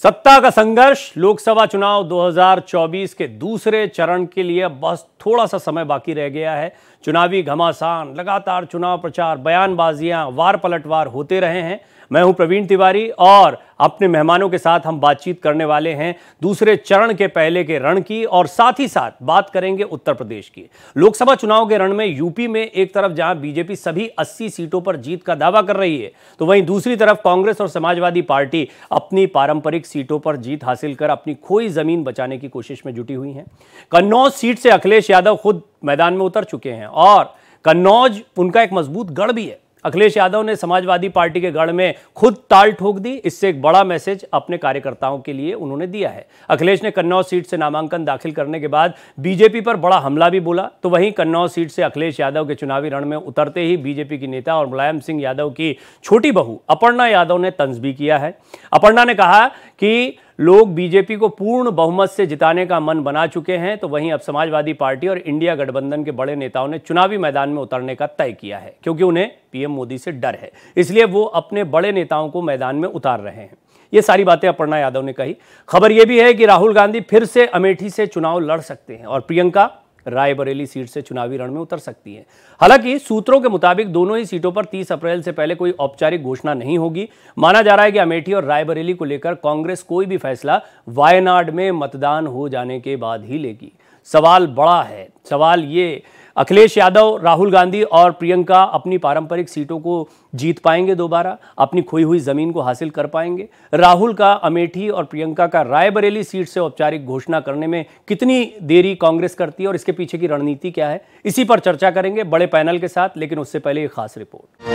सत्ता का संघर्ष लोकसभा चुनाव 2024 के दूसरे चरण के लिए बस थोड़ा सा समय बाकी रह गया है। चुनावी घमासान, लगातार चुनाव प्रचार, बयानबाजियां, वार पलटवार होते रहे हैं। मैं हूं प्रवीण तिवारी और अपने मेहमानों के साथ हम बातचीत करने वाले हैं दूसरे चरण के पहले के रण की, और साथ ही साथ बात करेंगे उत्तर प्रदेश की। लोकसभा चुनाव के रण में यूपी में एक तरफ जहां बीजेपी सभी 80 सीटों पर जीत का दावा कर रही है, तो वहीं दूसरी तरफ कांग्रेस और समाजवादी पार्टी अपनी पारंपरिक सीटों पर जीत हासिल कर अपनी खोई जमीन बचाने की कोशिश में जुटी हुई हैं। कन्नौज सीट से अखिलेश यादव खुद मैदान में उतर चुके हैं और कन्नौज उनका एक मजबूत गढ़ भी है। अखिलेश यादव ने समाजवादी पार्टी के गढ़ में खुद ताल ठोक दी। इससे एक बड़ा मैसेज अपने कार्यकर्ताओं के लिए उन्होंने दिया है। अखिलेश ने कन्नौज सीट से नामांकन दाखिल करने के बाद बीजेपी पर बड़ा हमला भी बोला। तो वहीं कन्नौज सीट से अखिलेश यादव के चुनावी रण में उतरते ही बीजेपी की नेता और मुलायम सिंह यादव की छोटी बहू अपर्णा यादव ने तंज भी किया है। अपर्णा ने कहा कि लोग बीजेपी को पूर्ण बहुमत से जिताने का मन बना चुके हैं, तो वहीं अब समाजवादी पार्टी और इंडिया गठबंधन के बड़े नेताओं ने चुनावी मैदान में उतरने का तय किया है, क्योंकि उन्हें पीएम मोदी से डर है। इसलिए वो अपने बड़े नेताओं को मैदान में उतार रहे हैं। ये सारी बातें अपर्णा यादव ने कही। खबर यह भी है कि राहुल गांधी फिर से अमेठी से चुनाव लड़ सकते हैं और प्रियंका रायबरेली सीट से चुनावी रण में उतर सकती है। हालांकि सूत्रों के मुताबिक दोनों ही सीटों पर 30 अप्रैल से पहले कोई औपचारिक घोषणा नहीं होगी। माना जा रहा है कि अमेठी और रायबरेली को लेकर कांग्रेस कोई भी फैसला वायनाड में मतदान हो जाने के बाद ही लेगी। सवाल बड़ा है। सवाल ये, अखिलेश यादव, राहुल गांधी और प्रियंका अपनी पारंपरिक सीटों को जीत पाएंगे, दोबारा अपनी खोई हुई जमीन को हासिल कर पाएंगे? राहुल का अमेठी और प्रियंका का रायबरेली सीट से औपचारिक घोषणा करने में कितनी देरी कांग्रेस करती है और इसके पीछे की रणनीति क्या है, इसी पर चर्चा करेंगे बड़े पैनल के साथ। लेकिन उससे पहले एक खास रिपोर्ट।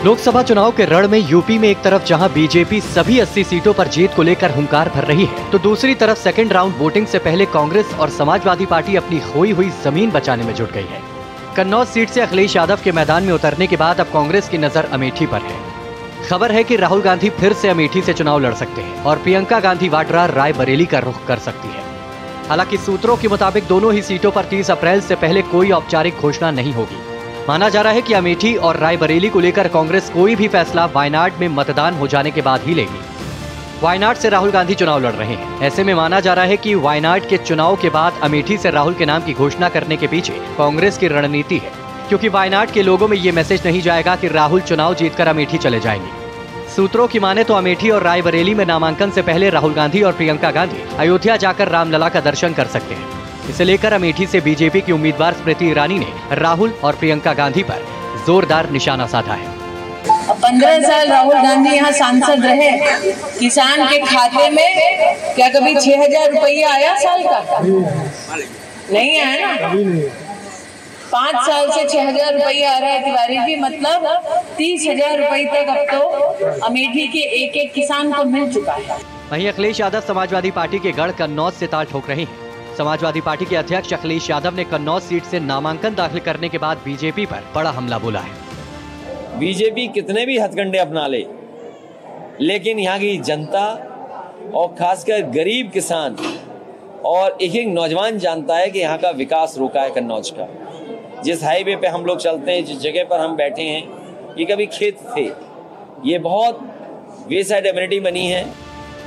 लोकसभा चुनाव के रण में यूपी में एक तरफ जहां बीजेपी सभी 80 सीटों पर जीत को लेकर हुंकार भर रही है, तो दूसरी तरफ सेकंड राउंड वोटिंग से पहले कांग्रेस और समाजवादी पार्टी अपनी खोई हुई जमीन बचाने में जुट गई है। कन्नौज सीट से अखिलेश यादव के मैदान में उतरने के बाद अब कांग्रेस की नजर अमेठी पर है। खबर है कि राहुल गांधी फिर से अमेठी से चुनाव लड़ सकते हैं और प्रियंका गांधी वाड्रा रायबरेली का रुख कर सकती है। हालांकि सूत्रों के मुताबिक दोनों ही सीटों पर 30 अप्रैल से पहले कोई औपचारिक घोषणा नहीं होगी। माना जा रहा है कि अमेठी और रायबरेली को लेकर कांग्रेस कोई भी फैसला वायनाड में मतदान हो जाने के बाद ही लेगी। वायनाड से राहुल गांधी चुनाव लड़ रहे हैं। ऐसे में माना जा रहा है कि वायनाड के चुनाव के बाद अमेठी से राहुल के नाम की घोषणा करने के पीछे कांग्रेस की रणनीति है, क्योंकि वायनाड के लोगों में ये मैसेज नहीं जाएगा कि राहुल चुनाव जीतकर अमेठी चले जाएंगे। सूत्रों की माने तो अमेठी और रायबरेली में नामांकन से पहले राहुल गांधी और प्रियंका गांधी अयोध्या जाकर रामलला का दर्शन कर सकते हैं। इसे लेकर अमेठी से बीजेपी की उम्मीदवार स्मृति ईरानी ने राहुल और प्रियंका गांधी पर जोरदार निशाना साधा है। 15 साल राहुल गांधी यहाँ सांसद रहे, किसान के खाते में क्या कभी 6,000 रुपया आया साल का? नहीं आया ना। 5 साल से 6,000 रुपया आ रहा है तिवारी जी, मतलब 30,000 रुपये तक अब तो अमेठी के एक एक किसान को मिल चुका है। वहीं अखिलेश यादव समाजवादी पार्टी के गढ़ कन्नौज से ताल ठोक रहे हैं। समाजवादी पार्टी के अध्यक्ष अखिलेश यादव ने कन्नौज सीट से नामांकन दाखिल करने के बाद बीजेपी पर बड़ा हमला बोला है। बीजेपी कितने भी हथकंडे अपना ले, लेकिन यहाँ की जनता और खासकर गरीब किसान और एक एक नौजवान जानता है कि यहाँ का विकास रोका है कन्नौज का। जिस हाईवे पे हम लोग चलते हैं, जिस जगह पर हम बैठे हैं, ये कभी खेत थे, ये बहुत वे साइड एम्यूनिटी बनी है।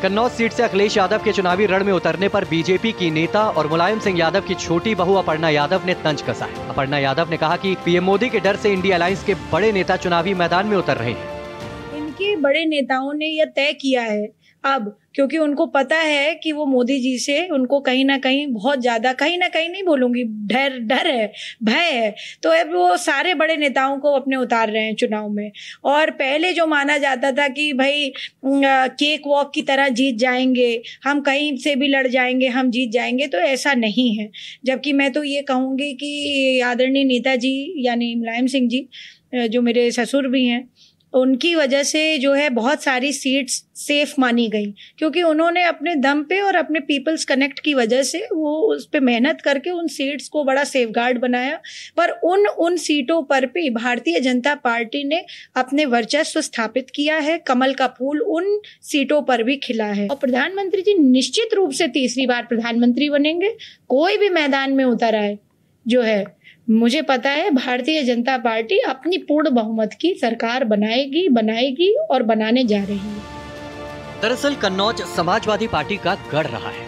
कन्नौज सीट से अखिलेश यादव के चुनावी रण में उतरने पर बीजेपी की नेता और मुलायम सिंह यादव की छोटी बहू अपर्णा यादव ने तंज कसा है। अपर्णा यादव ने कहा कि पीएम मोदी के डर से इंडिया अलायंस के बड़े नेता चुनावी मैदान में उतर रहे हैं। इनके बड़े नेताओं ने यह तय किया है अब, क्योंकि उनको पता है कि वो मोदी जी से उनको कहीं ना कहीं बहुत ज्यादा, कहीं ना कहीं नहीं बोलूंगी, डर है, भय है, तो अब वो सारे बड़े नेताओं को अपने उतार रहे हैं चुनाव में। और पहले जो माना जाता था कि भाई केक वॉक की तरह जीत जाएंगे, हम कहीं से भी लड़ जाएंगे, हम जीत जाएंगे, तो ऐसा नहीं है। जबकि मैं तो ये कहूँगी कि आदरणीय नेताजी यानी मुलायम सिंह जी, जो मेरे ससुर भी हैं, उनकी वजह से जो है बहुत सारी सीट्स सेफ मानी गई, क्योंकि उन्होंने अपने दम पे और अपने पीपल्स कनेक्ट की वजह से वो उस पे मेहनत करके उन सीट्स को बड़ा सेफगार्ड बनाया। पर उन सीटों पर भी भारतीय जनता पार्टी ने अपने वर्चस्व स्थापित किया है। कमल का फूल उन सीटों पर भी खिला है और प्रधानमंत्री जी निश्चित रूप से तीसरी बार प्रधानमंत्री बनेंगे। कोई भी मैदान में उतर आए जो है मुझे पता है भारतीय जनता पार्टी अपनी पूर्ण बहुमत की सरकार बनाएगी और बनाने जा रही है। दरअसल कन्नौज समाजवादी पार्टी का गढ़ रहा है,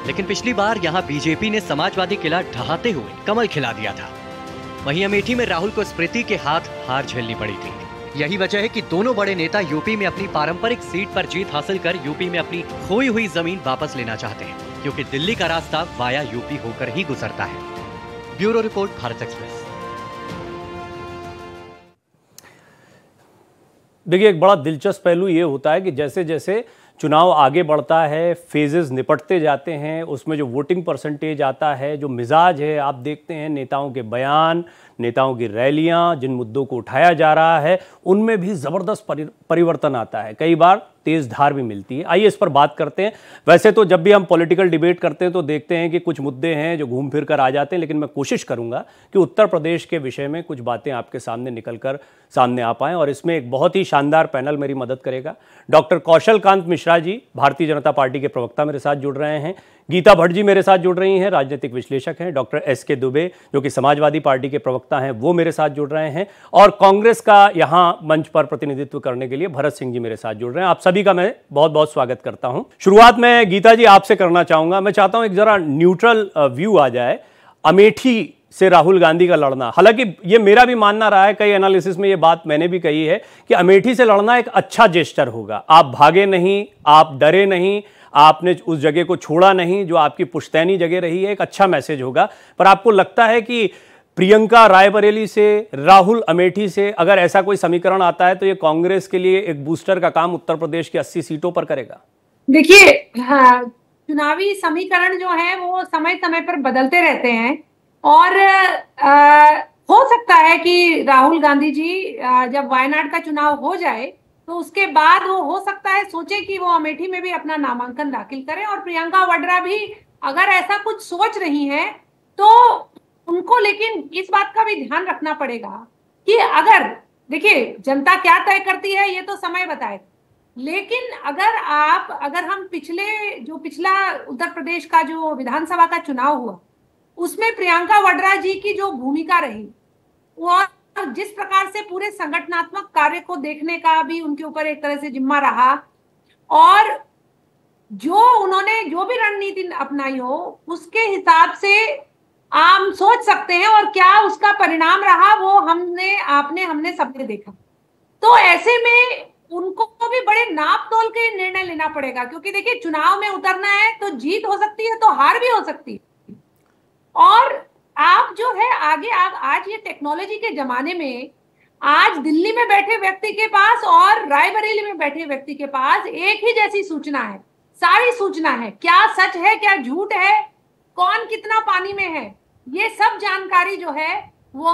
लेकिन पिछली बार यहां बीजेपी ने समाजवादी किला ढहाते हुए कमल खिला दिया था। वहीं अमेठी में राहुल को स्मृति के हाथ हार झेलनी पड़ी थी। यही वजह है कि दोनों बड़े नेता यूपी में अपनी पारंपरिक सीट पर जीत हासिल कर यूपी में अपनी खोई हुई जमीन वापस लेना चाहते हैं, क्योंकि दिल्ली का रास्ता वाया यूपी होकर ही गुजरता है। Bureau report, Bharat express. देखिए, एक बड़ा दिलचस्प पहलू ये होता है कि जैसे जैसे चुनाव आगे बढ़ता है, फेजेस निपटते जाते हैं, उसमें जो वोटिंग परसेंटेज आता है, जो मिजाज है, आप देखते हैं नेताओं के बयान, नेताओं की रैलियां, जिन मुद्दों को उठाया जा रहा है उनमें भी ज़बरदस्त परिवर्तन आता है। कई बार तेज धार भी मिलती है। आइए इस पर बात करते हैं। वैसे तो जब भी हम पॉलिटिकल डिबेट करते हैं तो देखते हैं कि कुछ मुद्दे हैं जो घूम फिर कर आ जाते हैं, लेकिन मैं कोशिश करूंगा कि उत्तर प्रदेश के विषय में कुछ बातें आपके सामने निकल कर सामने आ पाएं, और इसमें एक बहुत ही शानदार पैनल मेरी मदद करेगा। डॉक्टर कौशल कांत मिश्रा जी भारतीय जनता पार्टी के प्रवक्ता मेरे साथ जुड़ रहे हैं, गीता भट्ट जी मेरे साथ जुड़ रही हैं, राजनीतिक विश्लेषक हैं, डॉक्टर एस.के. दुबे जो कि समाजवादी पार्टी के प्रवक्ता हैं वो मेरे साथ जुड़ रहे हैं, और कांग्रेस का यहां मंच पर प्रतिनिधित्व करने के लिए भरत सिंह जी मेरे साथ जुड़ रहे हैं। आप सभी का मैं बहुत बहुत स्वागत करता हूं। शुरुआत में गीता जी आपसे करना चाहूंगा। मैं चाहता हूं एक जरा न्यूट्रल व्यू आ जाए। अमेठी से राहुल गांधी का लड़ना, हालांकि ये मेरा भी मानना रहा है, कई एनालिसिस में ये बात मैंने भी कही है कि अमेठी से लड़ना एक अच्छा जेस्चर होगा। आप भागे नहीं, आप डरे नहीं, आपने उस जगह को छोड़ा नहीं जो आपकी पुश्तैनी जगह रही है, एक अच्छा मैसेज होगा। पर आपको लगता है कि प्रियंका रायबरेली से, राहुल अमेठी से अगर ऐसा कोई समीकरण आता है तो ये कांग्रेस के लिए एक बूस्टर का काम उत्तर प्रदेश की 80 सीटों पर करेगा? देखिए, चुनावी समीकरण जो है वो समय समय पर बदलते रहते हैं, और हो सकता है कि राहुल गांधी जी जब वायनाड का चुनाव हो जाए तो उसके बाद वो हो सकता है सोचे कि वो अमेठी में भी अपना नामांकन दाखिल करें, और प्रियंका वाड्रा भी अगर ऐसा कुछ सोच रही हैं तो उनको, लेकिन इस बात का भी ध्यान रखना पड़ेगा कि देखिए जनता क्या तय करती है ये तो समय बताएगा, लेकिन अगर हम पिछला उत्तर प्रदेश का जो विधानसभा का चुनाव हुआ उसमें प्रियंका वाड्रा जी की जो भूमिका रही और जिस प्रकार से पूरे संगठनात्मक कार्य को देखने का भी उनके ऊपर एक तरह से जिम्मा रहा, और उन्होंने जो भी रणनीति अपनाई हो उसके हिसाब से हम सोच सकते हैं, और क्या उसका परिणाम रहा वो हमने सबने देखा। तो ऐसे में उनको भी बड़े नाप तोल के निर्णय लेना पड़ेगा, क्योंकि देखिए चुनाव में उतरना है तो जीत हो सकती है तो हार भी हो सकती है, और आप जो है आज ये टेक्नोलॉजी के जमाने में आज दिल्ली में बैठे व्यक्ति के पास और रायबरेली में बैठे व्यक्ति के पास एक ही जैसी सूचना है, सारी सूचना है, क्या सच है क्या झूठ है, कौन कितना पानी में है, ये सब जानकारी जो है वो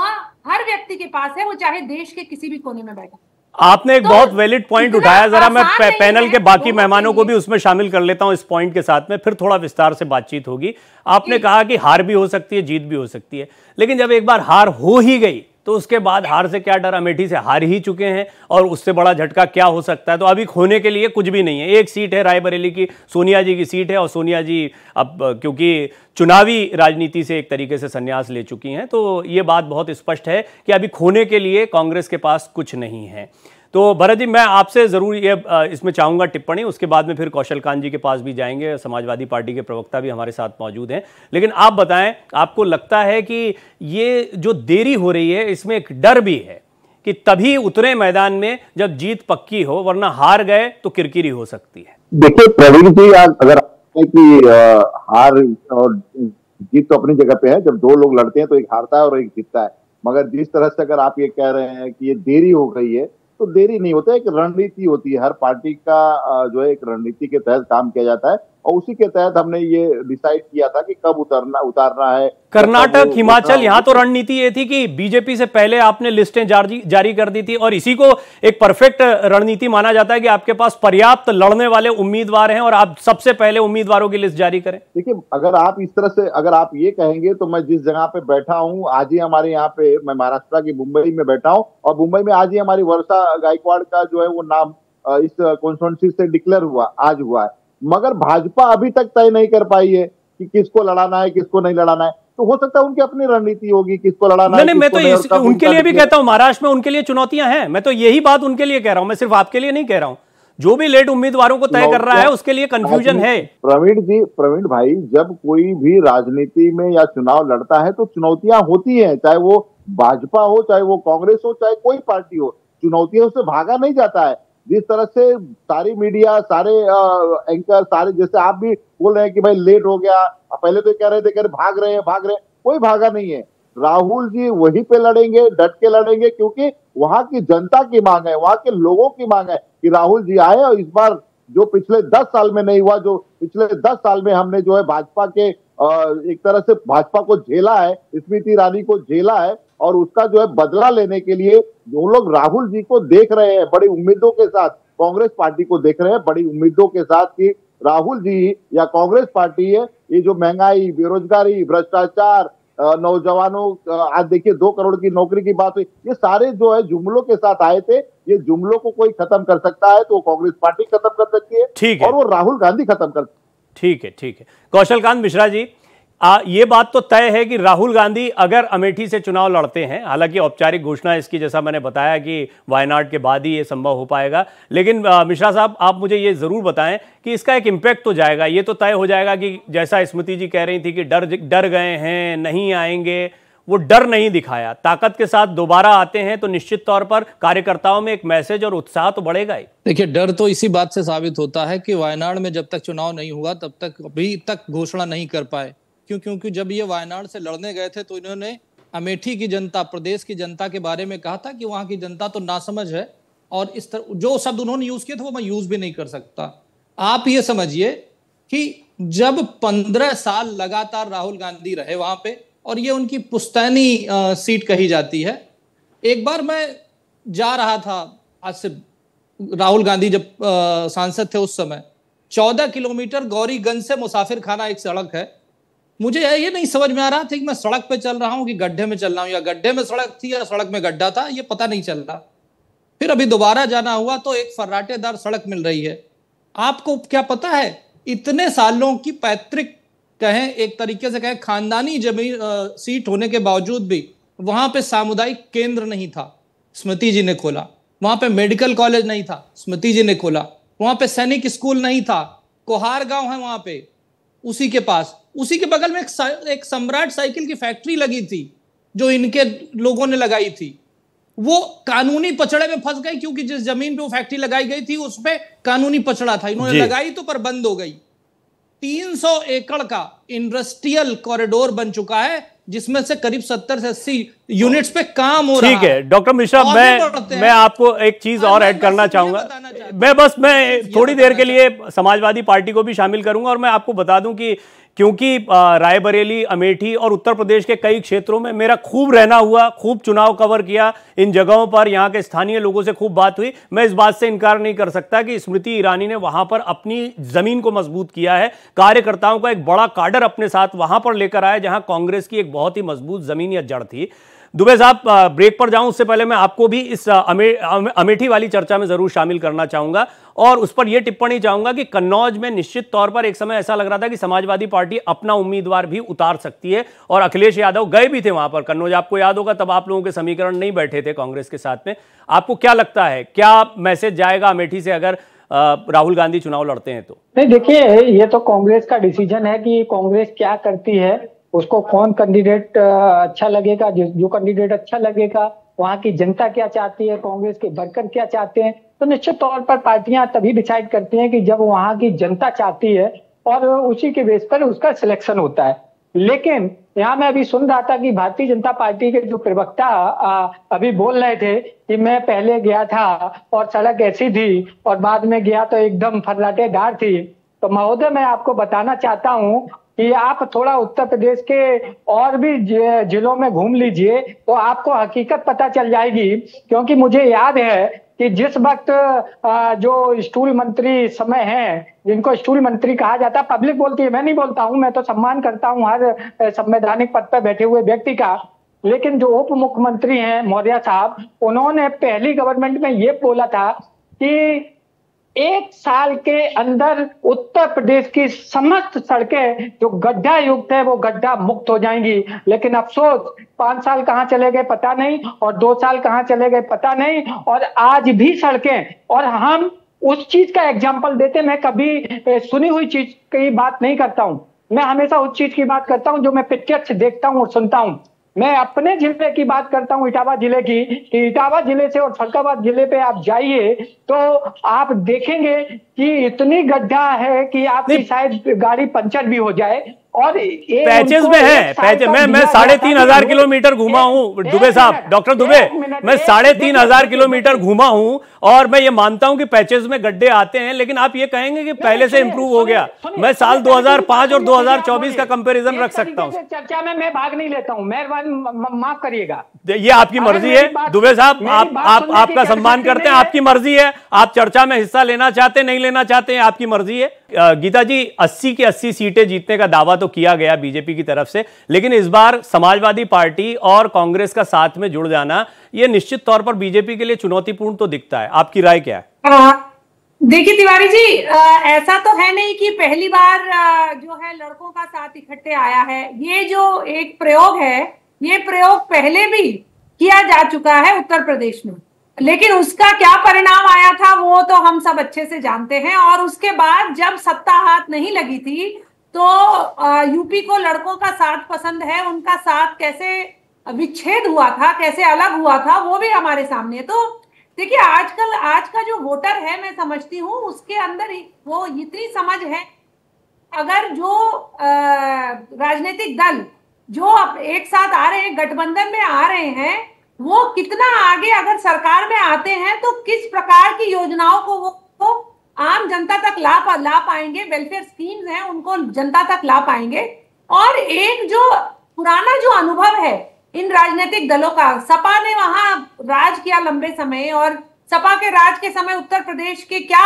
हर व्यक्ति के पास है, वो चाहे देश के किसी भी कोने में बैठा। आपने एक बहुत वैलिड पॉइंट उठाया, जरा मैं पैनल के बाकी मेहमानों को भी उसमें शामिल कर लेता हूं इस पॉइंट के साथ में, फिर थोड़ा विस्तार से बातचीत होगी। आपने कहा कि हार भी हो सकती है, जीत भी हो सकती है, लेकिन जब एक बार हार हो ही गई तो उसके बाद हार से क्या डर, अमेठी से हार ही चुके हैं और उससे बड़ा झटका क्या हो सकता है। तो अभी खोने के लिए कुछ भी नहीं है। एक सीट है रायबरेली की, सोनिया जी की सीट है, और सोनिया जी अब क्योंकि चुनावी राजनीति से एक तरीके से संन्यास ले चुकी हैं, तो ये बात बहुत स्पष्ट है कि अभी खोने के लिए कांग्रेस के पास कुछ नहीं है। तो भरत जी, मैं आपसे ज़रूर ये इसमें चाहूँगा टिप्पणी, उसके बाद में फिर कौशल कांत जी के पास भी जाएंगे, समाजवादी पार्टी के प्रवक्ता भी हमारे साथ मौजूद हैं। लेकिन आप बताएं, आपको लगता है कि ये जो देरी हो रही है इसमें एक डर भी है कि तभी उतरे मैदान में जब जीत पक्की हो, वरना हार गए तो किरकिरी हो सकती है? देखिए प्रवीण जी, अगर कि हार और जीत तो अपनी जगह पे है, जब दो लोग लड़ते हैं तो एक हारता है और एक जीतता है, मगर जिस तरह से अगर आप ये कह रहे हैं कि ये देरी हो गई है, तो देरी नहीं होता है, एक रणनीति होती है, हर पार्टी का जो है एक रणनीति के तहत काम किया जाता है, और उसी के तहत हमने ये डिसाइड किया था कि कब उतारना है। कर्नाटक, हिमाचल, यहाँ तो रणनीति ये थी कि बीजेपी से पहले आपने लिस्टें जारी कर दी थी, और इसी को एक परफेक्ट रणनीति माना जाता है कि आपके पास पर्याप्त लड़ने वाले उम्मीदवार हैं और आप सबसे पहले उम्मीदवारों की लिस्ट जारी करें। देखिए, अगर आप इस तरह से अगर आप ये कहेंगे तो मैं जिस जगह पे बैठा हूँ आज ही, हमारे यहाँ पे, मैं महाराष्ट्र की मुंबई में बैठा हूँ, और मुंबई में आज ही हमारी वर्षा गायकवाड़ का जो है वो नाम इस कॉन्स्टिट्यूएंसी से डिक्लेयर आज हुआ है, मगर भाजपा अभी तक तय नहीं कर पाई है कि किसको लड़ाना है किसको नहीं लड़ाना है। तो हो सकता है उनकी अपनी रणनीति होगी किसको लड़ाना है, नहीं, मैं तो किसको नहीं, उनके लिए भी कहता हूं, महाराष्ट्र में उनके लिए चुनौतियां हैं। मैं तो यही बात उनके लिए कह रहा हूं, मैं सिर्फ आपके लिए नहीं कह रहा हूं। जो भी लेट उम्मीदवारों को तय कर रहा है उसके लिए कंफ्यूजन है। प्रवीण भाई, जब कोई भी राजनीति में या चुनाव लड़ता है तो चुनौतियां होती हैं, चाहे वो भाजपा हो, चाहे वो कांग्रेस हो, चाहे कोई पार्टी हो, चुनौतियों से भागा नहीं जाता है। जिस तरह से सारी मीडिया, सारे एंकर, सारे, जैसे आप भी बोल रहे हैं कि भाई लेट हो गया, पहले तो कह रहे थे भाग रहे हैं, कोई भागा नहीं है। राहुल जी वहीं पे लड़ेंगे, डट के लड़ेंगे, क्योंकि वहां की जनता की मांग है, वहां के लोगों की मांग है कि राहुल जी आए। और इस बार जो पिछले 10 साल में नहीं हुआ, जो पिछले 10 साल में हमने जो है भाजपा के एक तरह से भाजपा को झेला है, स्मृति ईरानी को झेला है, और उसका जो है बदला लेने के लिए जो लोग राहुल जी को देख रहे हैं बड़ी उम्मीदों के साथ, कांग्रेस पार्टी को देख रहे हैं बड़ी उम्मीदों के साथ कि राहुल जी या कांग्रेस पार्टी है, ये जो महंगाई, बेरोजगारी, भ्रष्टाचार, नौजवानों, आज देखिए 2 करोड़ की नौकरी की बात हुई, ये सारे जो है जुमलों के साथ आए थे। ये जुमलों को कोई खत्म कर सकता है तो वो कांग्रेस पार्टी खत्म कर सकती है, ठीक है, और वो राहुल गांधी खत्म कर सकते हैं। ठीक है। कौशलकांत मिश्रा जी, ये बात तो तय है कि राहुल गांधी अगर अमेठी से चुनाव लड़ते हैं, हालांकि औपचारिक घोषणा इसकी जैसा मैंने बताया कि वायनाड के बाद ही ये संभव हो पाएगा, लेकिन मिश्रा साहब आप मुझे ये जरूर बताएं कि इसका एक इम्पैक्ट तो जाएगा, ये तो तय हो जाएगा कि जैसा स्मृति जी कह रही थी कि डर गए हैं, नहीं आएंगे, वो डर नहीं दिखाया, ताकत के साथ दोबारा आते हैं तो निश्चित तौर पर कार्यकर्ताओं में एक मैसेज और उत्साह तो बढ़ेगा ही। देखिए, डर तो इसी बात से साबित होता है कि वायनाड में जब तक चुनाव नहीं हुआ तब तक अभी तक घोषणा नहीं कर पाए। क्योंकि जब ये वायनाड से लड़ने गए थे तो इन्होंने अमेठी की जनता, प्रदेश की जनता के बारे में कहा था कि वहां की जनता तो नासमझ है, और इस तरह जो शब्द उन्होंने यूज किए थे वो मैं यूज भी नहीं कर सकता। आप ये समझिए कि जब 15 साल लगातार राहुल गांधी रहे वहां पे, और ये उनकी पुश्तैनी सीट कही जाती है। एक बार मैं जा रहा था, आज से राहुल गांधी जब सांसद थे उस समय, 14 किलोमीटर गौरीगंज से मुसाफिर खाना एक सड़क है, मुझे ये नहीं समझ में आ रहा था कि मैं सड़क पे चल रहा हूं कि गड्ढे में चल रहा हूं, या गड्ढे में सड़क थी या सड़क में गड्ढा था, ये पता नहीं चल रहा। फिर अभी दोबारा जाना हुआ तो एक फर्राटेदार सड़क मिल रही है। आपको क्या पता है, इतने सालों की पैतृक कहें, एक तरीके से कहें खानदानी जमीन सीट होने के बावजूद भी वहां पे सामुदायिक केंद्र नहीं था, स्मृति जी ने खोला। वहां पे मेडिकल कॉलेज नहीं था, स्मृति जी ने खोला। वहां पे सैनिक स्कूल नहीं था, कोहार गांव है वहां पे, उसी के पास, उसी के बगल में एक सम्राट साइकिल की फैक्ट्री लगी थी जो इनके लोगों ने लगाई थी। वो कानूनी पचड़े में फंस गई, क्योंकि जिस जमीन पे वो फैक्ट्री लगाई गई थी उस पे कानूनी पचड़ा था, इन्होंने लगाई तो पर बंद हो गई। 300 एकड़ का इंडस्ट्रियल कॉरिडोर बन चुका है, जिसमें से करीब 70 से 80 यूनिट्स पे काम हो रहा है। ठीक है डॉक्टर मिश्रा, मैं आपको एक चीज और ऐड करना चाहूंगा। मैं थोड़ी देर के लिए समाजवादी पार्टी को भी शामिल करूंगा, और मैं आपको बता दूं कि क्योंकि रायबरेली, अमेठी और उत्तर प्रदेश के कई क्षेत्रों में मेरा खूब रहना हुआ, खूब चुनाव कवर किया, इन जगहों पर यहाँ के स्थानीय लोगों से खूब बात हुई, मैं इस बात से इनकार नहीं कर सकता कि स्मृति ईरानी ने वहां पर अपनी जमीन को मजबूत किया है, कार्यकर्ताओं का एक बड़ा काडर अपने साथ वहां पर लेकर आया जहां कांग्रेस की एक बहुत ही मजबूत जमीन या जड़ थी। दुबे साहब, ब्रेक पर जाऊं उससे पहले मैं आपको भी इस अमेठी वाली चर्चा में जरूर शामिल करना चाहूंगा, और उस पर यह टिप्पणी चाहूंगा कि कन्नौज में निश्चित तौर पर एक समय ऐसा लग रहा था कि समाजवादी पार्टी अपना उम्मीदवार भी उतार सकती है, और अखिलेश यादव गए भी थे वहां पर कन्नौज। आपको याद होगा तब आप लोगों के समीकरण नहीं बैठे थे कांग्रेस के साथ में। आपको क्या लगता है, क्या मैसेज जाएगा अमेठी से अगर राहुल गांधी चुनाव लड़ते हैं तो? नहीं, देखिए, ये तो कांग्रेस का डिसीजन है कि कांग्रेस क्या करती है, उसको कौन कैंडिडेट अच्छा लगेगा, जो कैंडिडेट अच्छा लगेगा, वहाँ की जनता क्या चाहती है, कांग्रेस के वर्कर क्या चाहते हैं, तो निश्चित तौर पर पार्टियां तभी डिसाइड करती हैं कि जब वहाँ की जनता चाहती है, और उसी के बेस पर उसका सिलेक्शन होता है। लेकिन यहाँ मैं अभी सुन रहा था कि भारतीय जनता पार्टी के जो प्रवक्ता अभी बोल रहे थे कि मैं पहले गया था और सड़क ऐसी थी और बाद में गया तो एकदम फर्राटेदार थी। तो महोदय, मैं आपको बताना चाहता हूँ कि आप थोड़ा उत्तर प्रदेश के और भी जिलों में घूम लीजिए तो आपको हकीकत पता चल जाएगी। क्योंकि मुझे याद है कि जिस वक्त जो स्टूल मंत्री समय हैं, जिनको स्टूल मंत्री कहा जाता है, पब्लिक बोलती है, मैं नहीं बोलता हूं, मैं तो सम्मान करता हूं हर संवैधानिक पद पर बैठे हुए व्यक्ति का, लेकिन जो उप मुख्यमंत्री हैं मौर्य साहब, उन्होंने पहली गवर्नमेंट में ये बोला था कि 1 साल के अंदर उत्तर प्रदेश की समस्त सड़कें जो गड्ढा युक्त है वो गड्ढा मुक्त हो जाएंगी। लेकिन अफसोस 5 साल कहां चले गए पता नहीं, और 2 साल कहां चले गए पता नहीं, और आज भी सड़कें, और हम उस चीज का एग्जाम्पल देते, मैं कभी सुनी हुई चीज की बात नहीं करता हूं, मैं हमेशा उस चीज की बात करता हूं जो मैं प्रत्यक्ष देखता हूं और सुनता हूं। मैं अपने जिले की बात करता हूं, इटावा जिले की, कि इटावा जिले से और फरुखाबाद जिले पे आप जाइए तो आप देखेंगे कि इतनी गड्ढा है कि आपकी शायद गाड़ी पंचर भी हो जाए। और पैचेस में है, पैच मैं 3,500 किलोमीटर घूमा हूँ दुबे साहब, डॉक्टर दुबे, मैं 3,500 किलोमीटर घूमा हूँ और मैं ये मानता हूँ कि पैचेस में गड्ढे आते हैं, लेकिन आप ये कहेंगे कि पहले से इंप्रूव हो गया। मैं साल 2005 और 2024 का कंपैरिजन रख सकता हूँ। चर्चा में मैं भाग नहीं लेता हूँ, मेहरबानी माफ करिएगा। ये आपकी मर्जी है दुबे साहब, आप आपका सम्मान करते हैं, आपकी मर्जी है, आप चर्चा में हिस्सा लेना चाहते हैं नहीं लेना चाहते हैं, आपकी मर्जी है। गीता जी, 80 की 80 सीटें जीतने का दावा तो किया गया बीजेपी की तरफ से, लेकिन इस बार समाजवादी पार्टी और कांग्रेस का साथ में जुड़ जाना यह निश्चित तौर पर बीजेपी के लिए चुनौतीपूर्ण तो दिखता है। आपकी राय क्या है? देखिए तिवारी जी, ऐसा तो है नहीं कि पहली बार जो है लड़कों का साथ इकट्ठे आया है। ये जो एक प्रयोग है, ये प्रयोग पहले भी किया जा चुका है उत्तर प्रदेश में, लेकिन उसका क्या परिणाम आया था वो तो हम सब अच्छे से जानते हैं। और उसके बाद जब सत्ता हाथ नहीं लगी थी तो यूपी को लड़कों का साथ पसंद है, उनका साथ कैसे विच्छेद हुआ था, कैसे अलग हुआ था, वो भी हमारे सामने। तो देखिए आजकल आज का जो वोटर है, मैं समझती हूँ उसके अंदर वो इतनी समझ है, अगर जो राजनीतिक दल जो एक साथ आ रहे हैं, गठबंधन में आ रहे हैं, वो कितना आगे अगर सरकार में आते हैं तो किस प्रकार की योजनाओं को वो आम जनता तक ला पाएंगे, वेलफेयर स्कीम्स हैं उनको जनता तक ला पाएंगे। और एक जो पुराना जो अनुभव है इन राजनीतिक दलों का, सपा ने वहां राज किया लंबे समय, और सपा के राज के समय उत्तर प्रदेश के क्या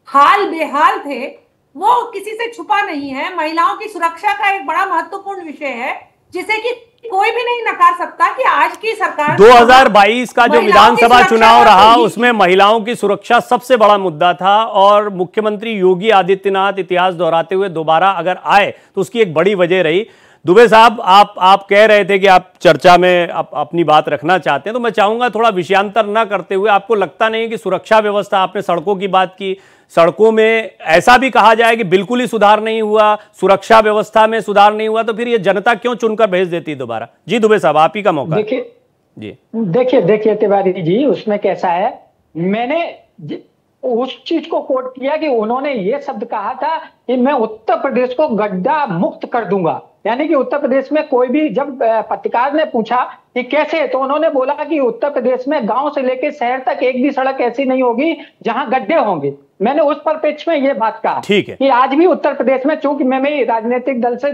हाल बेहाल थे वो किसी से छुपा नहीं है। महिलाओं की सुरक्षा का एक बड़ा महत्वपूर्ण विषय है जिसे कि कोई भी नहीं नकार सकता कि आज की सरकार 2022 का जो विधानसभा चुनाव रहा उसमें महिलाओं की सुरक्षा सबसे बड़ा मुद्दा था, और मुख्यमंत्री योगी आदित्यनाथ इतिहास दोहराते हुए दोबारा अगर आए तो उसकी एक बड़ी वजह रही। दुबे साहब, आप कह रहे थे कि आप चर्चा में अपनी बात रखना चाहते हैं, तो मैं चाहूंगा थोड़ा विषयांतर ना करते हुए, आपको लगता नहीं कि सुरक्षा व्यवस्था, आपने सड़कों की बात की, सड़कों में ऐसा भी कहा जाए कि बिल्कुल ही सुधार नहीं हुआ, सुरक्षा व्यवस्था में सुधार नहीं हुआ, तो फिर ये जनता क्यों चुनकर भेज देती है दोबारा? जी दुबे साहब, आप ही का मौका। देखिए तिवारी जी, उसमें कैसा है, मैंने उस चीज को कोट किया कि उन्होंने ये शब्द कहा था कि मैं उत्तर प्रदेश को गड्ढा मुक्त कर दूंगा। यानी कि उत्तर प्रदेश में कोई भी, जब पत्रकार ने पूछा कि कैसे, तो उन्होंने बोला कि उत्तर प्रदेश में गांव से लेकर शहर तक एक भी सड़क ऐसी नहीं होगी जहां गड्ढे होंगे। मैंने उस परिप्रेक्ष्य में ये बात कहा कि आज भी उत्तर प्रदेश में, चूंकि मैं राजनीतिक दल से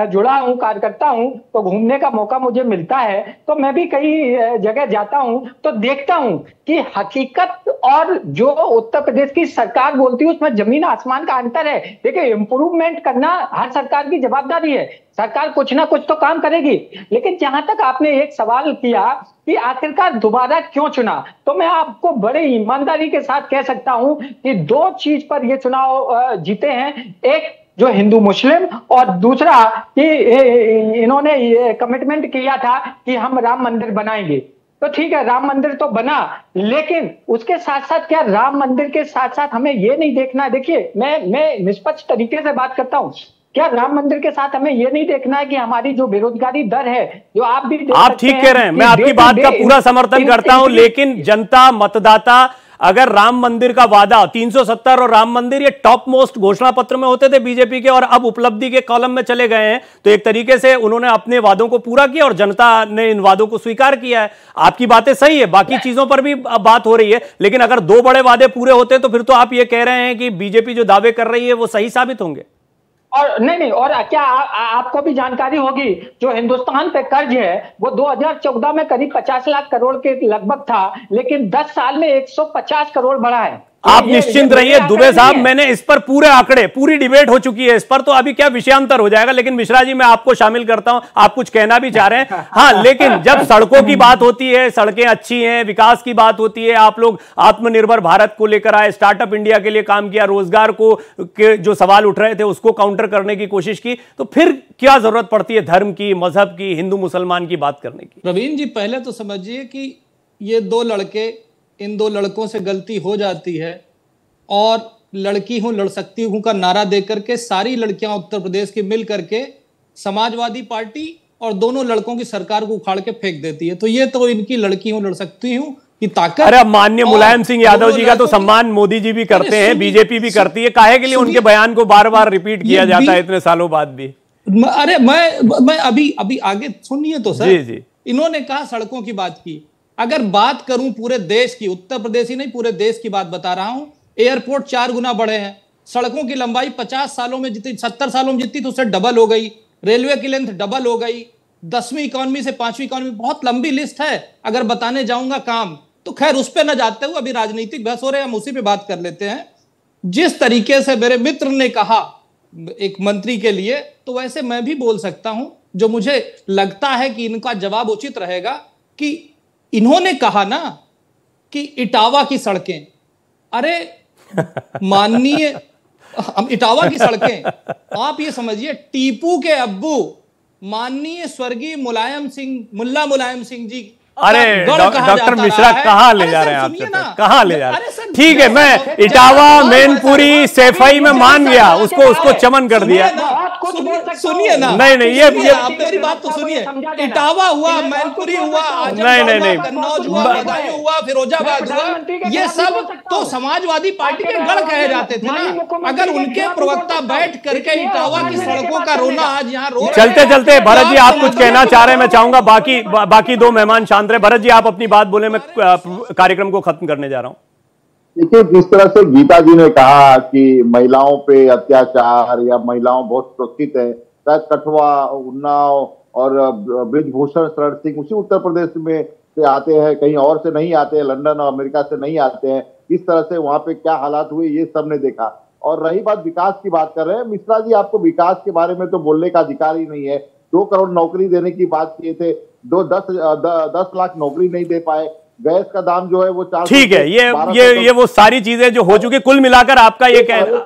जुड़ा हूं, कार्यकर्ता हूं, तो घूमने का मौका मुझे मिलता है, तो मैं भी कई जगह जाता हूं तो देखता हूं कि हकीकत और जो उत्तर प्रदेश की सरकार बोलती है उसमें जमीन आसमान का अंतर है। देखिए, इंप्रूवमेंट करना हर सरकार की जवाबदारी है, सरकार कुछ ना कुछ तो काम करेगी। लेकिन जहां तक आपने एक सवाल किया कि आखिरकार दोबारा क्यों चुना, तो मैं आपको बड़े ईमानदारी के साथ कह सकता हूं कि 2 चीज पर ये चुनाव जीते हैं। एक जो हिंदू मुस्लिम, और दूसरा कि इन्होंने ये कमिटमेंट किया था कि हम राम मंदिर बनाएंगे। तो ठीक है, राम मंदिर तो बना, लेकिन उसके साथ साथ क्या राम मंदिर के साथ साथ हमें ये नहीं देखना है, देखिए मैं निष्पक्ष तरीके से बात करता हूं, क्या राम मंदिर के साथ हमें ये नहीं देखना है कि हमारी जो बेरोजगारी दर है, जो आप भी आप ठीक कह रहे हैं, मैं आपकी बात का पूरा समर्थन करता हूं, लेकिन जनता, मतदाता, अगर राम मंदिर का वादा 370 और राम मंदिर ये टॉप मोस्ट घोषणा पत्र में होते थे बीजेपी के, और अब उपलब्धि के कॉलम में चले गए हैं, तो एक तरीके से उन्होंने अपने वादों को पूरा किया और जनता ने इन वादों को स्वीकार किया है। आपकी बातें सही है, बाकी चीजों पर भी बात हो रही है, लेकिन अगर 2 बड़े वादे पूरे होते तो फिर तो आप ये कह रहे हैं कि बीजेपी जो दावे कर रही है वो सही साबित होंगे। और नहीं, और क्या आपको भी जानकारी होगी, जो हिंदुस्तान पे कर्ज है वो 2014 में करीब 50 लाख करोड़ के लगभग था, लेकिन 10 साल में 150 करोड़ बढ़ा है। आप निश्चिंत रहिए दुबे साहब, मैंने इस पर पूरे आंकड़े, पूरी डिबेट हो चुकी है इस पर, तो अभी क्या विषयांतर हो जाएगा। लेकिन मिश्रा जी मैं आपको शामिल करता हूं, आप कुछ कहना भी चाह रहे हैं। हाँ, लेकिन जब सड़कों की बात होती है, सड़कें अच्छी हैं, विकास की बात होती है, आप लोग आत्मनिर्भर भारत को लेकर आए, स्टार्टअप इंडिया के लिए काम किया, रोजगार को के जो सवाल उठ रहे थे उसको काउंटर करने की कोशिश की, तो फिर क्या जरूरत पड़ती है धर्म की, मजहब की, हिंदू मुसलमान की बात करने की? प्रवीण जी, पहले तो समझिए कि ये दो लड़के, इन दो लड़कों से गलती हो जाती है और लड़की हूं लड़ सकती हूं का नारा देकर के सारी लड़कियां उत्तर प्रदेश की मिल करके समाजवादी पार्टी और दोनों लड़कों की सरकार को उखाड़ के फेंक देती है। तो ये तो इनकी लड़की हूं लड़ सकती हूं की ताकत। अरे माननीय मुलायम सिंह यादव जी का तो सम्मान मोदी जी भी करते हैं, बीजेपी भी करती है, काहे के लिए उनके बयान को बार बार रिपीट किया जाता है इतने सालों बाद भी? अरे मैं अभी आगे सुनिए तो सर। जी जी, इन्होंने कहा सड़कों की बात की, अगर बात करूं पूरे देश की, उत्तर प्रदेश ही नहीं पूरे देश की बात बता रहा हूं, एयरपोर्ट 4 गुना बढ़े हैं, सड़कों की लंबाई 50 सालों में जितनी 70 सालों में जितनी तो उससे डबल हो गई, रेलवे की लेंथ डबल हो गई, 10वीं इकॉनमी से 5वीं इकॉनमी, बहुत लंबी लिस्ट है अगर बताने जाऊंगा काम। तो खैर उस पर न जाते हुए अभी राजनीतिक बहस हो रहे हैं, हम उसी पे बात कर लेते हैं। जिस तरीके से मेरे मित्र ने कहा एक मंत्री के लिए, तो वैसे मैं भी बोल सकता हूं, जो मुझे लगता है कि इनका जवाब उचित रहेगा कि इन्होंने कहा ना कि इटावा की सड़कें, अरे माननीय हम इटावा की सड़कें, आप ये समझिए टीपू के अब्बू माननीय स्वर्गीय मुल्ला मुलायम सिंह जी, अरे डॉक्टर मिश्रा कहाँ ले जा रहे हैं आप? कहाँ ले जा रहे हैं? ठीक है, मैं इटावा, मैनपुरी, सैफई में मान गया, उसको चमन कर दिया। सुनिए ना, नहीं ये आप मेरी बात तो सुनिए। इटावा हुआ, मैनपुरी हुआ, नहीं कन्नौज हुआ, बदायूं हुआ, फिरोजाबाद हुआ, ये सब तो समाजवादी पार्टी के गढ़ कहे जाते थे ना। अगर उनके प्रवक्ता बैठ करके इटावा की सड़कों का रोना आज यहाँ रो, चलते भरत जी आप कुछ कहना चाह रहे हैं, मैं चाहूंगा बाकी दो मेहमान शांत रहे। भरत जी आप अपनी बात बोले, मैं कार्यक्रम को खत्म करने जा रहा हूं। देखिए, जिस तरह से गीता जी ने कहा कि महिलाओं पे अत्याचार या महिलाओं बहुत सुरक्षित है, शायद कठुआ, उन्नाव और ब्रिजभूषण शरण सिंह उसी उत्तर प्रदेश में से आते हैं, कहीं और से नहीं आते हैं, लंदन और अमेरिका से नहीं आते हैं। इस तरह से वहां पे क्या हालात हुए ये सब ने देखा। और रही बात विकास की बात कर रहे हैं, मिश्रा जी आपको विकास के बारे में तो बोलने का अधिकार ही नहीं है। 2 करोड़ नौकरी देने की बात किए थे, 10 लाख नौकरी नहीं दे पाए। गैस का दाम जो है वो 4, ठीक है, ये वो सारी चीजें जो हो चुकी, कुल मिलाकर आपका ये कहना,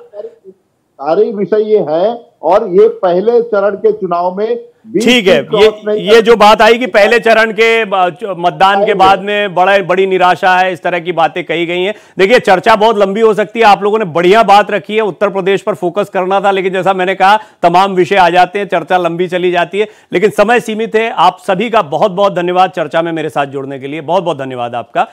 सारी विषय ये है। और ये पहले चरण के चुनाव में, ठीक है, ये जो बात आई कि पहले चरण के मतदान के बाद में बड़ी निराशा है, इस तरह की बातें कही गई हैं। देखिए, चर्चा बहुत लंबी हो सकती है, आप लोगों ने बढ़िया बात रखी है, उत्तर प्रदेश पर फोकस करना था, लेकिन जैसा मैंने कहा तमाम विषय आ जाते हैं, चर्चा लंबी चली जाती है, लेकिन समय सीमित है। आप सभी का बहुत बहुत धन्यवाद चर्चा में मेरे साथ जुड़ने के लिए, बहुत बहुत धन्यवाद आपका।